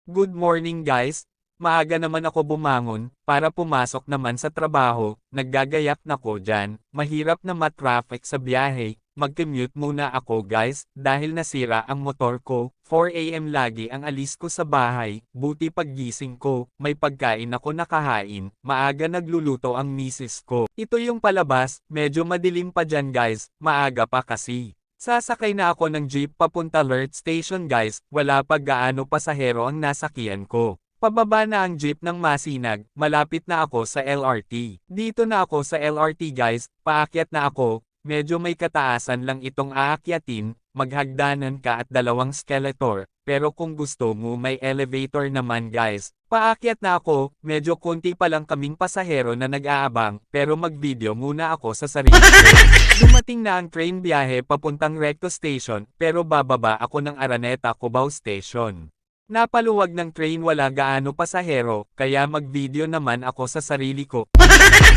Good morning guys! Maaga naman ako bumangon, para pumasok naman sa trabaho, naggagayak na ko dyan, mahirap na matraffic sa biyahe, mag-commute muna ako guys, dahil nasira ang motor ko, 4 AM lagi ang alis ko sa bahay, buti paggising ko, may pagkain ako nakahain, maaga nagluluto ang misis ko. Ito yung palabas, medyo madilim pa dyan guys, maaga pa kasi. Sasakay na ako ng jeep papunta Lert Station guys, wala pa gaano pasahero ang nasakyan ko. Pababa na ang jeep ng Masinag, malapit na ako sa LRT. Dito na ako sa LRT guys, paakyat na ako, medyo may kataasan lang itong aakyatin, maghagdanan ka at dalawang skeletor, pero kung gusto mo may elevator naman guys. Paakyat na ako, medyo konti pa lang kaming pasahero na nag-aabang, pero mag-video muna ako sa sarili ko. Dumating na ang train biyahe papuntang Recto Station, pero bababa ako ng Araneta Cubao Station. Napaluwag ng train wala gaano pasahero, kaya mag-video naman ako sa sarili ko.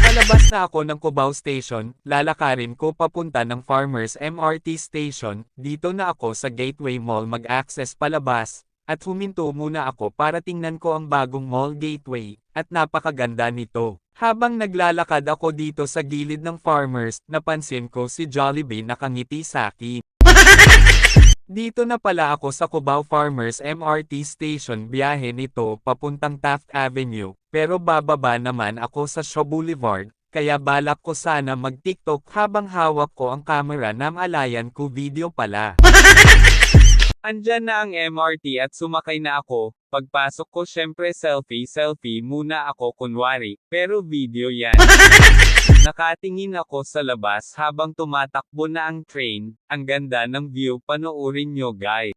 Palabas na ako ng Cubao Station, lalakarin ko papunta ng Farmers MRT Station, dito na ako sa Gateway Mall mag-access palabas. At huminto muna ako para tingnan ko ang bagong mall gateway, at napakaganda nito. Habang naglalakad ako dito sa gilid ng Farmers, napansin ko si Jollibee nakangiti sa akin. Dito na pala ako sa Cubao Farmers MRT Station, biyahe nito papuntang Taft Avenue, pero bababa naman ako sa Shaw Boulevard, kaya balak ko sana mag-TikTok habang hawak ko ang camera na malayan ko video pala. Andyan na ang MRT at sumakay na ako, pagpasok ko syempre selfie muna ako kunwari, pero video yan. Nakatingin ako sa labas habang tumatakbo na ang train, ang ganda ng view, panoorin nyo guys.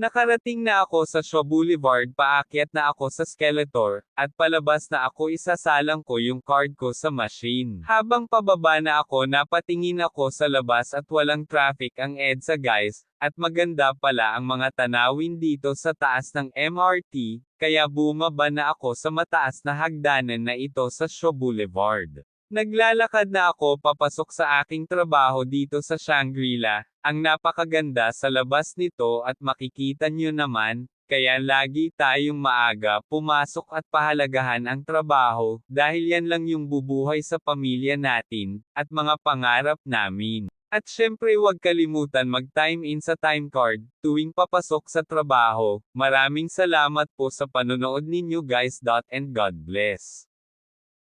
Nakarating na ako sa Shaw Boulevard, paakyat na ako sa Skeletor, at palabas na ako, isasalang ko yung card ko sa machine. Habang pababa na ako napatingin ako sa labas at walang traffic ang EDSA guys, at maganda pala ang mga tanawin dito sa taas ng MRT, kaya bumaba na ako sa mataas na hagdanan na ito sa Shaw Boulevard. Naglalakad na ako papasok sa aking trabaho dito sa Shangri-La. Ang napakaganda sa labas nito at makikita nyo naman, kaya lagi tayong maaga pumasok at pahalagahan ang trabaho, dahil yan lang yung bubuhay sa pamilya natin, at mga pangarap namin. At syempre huwag kalimutan mag-time in sa time card, tuwing papasok sa trabaho. Maraming salamat po sa panonood ninyo guys. And God bless.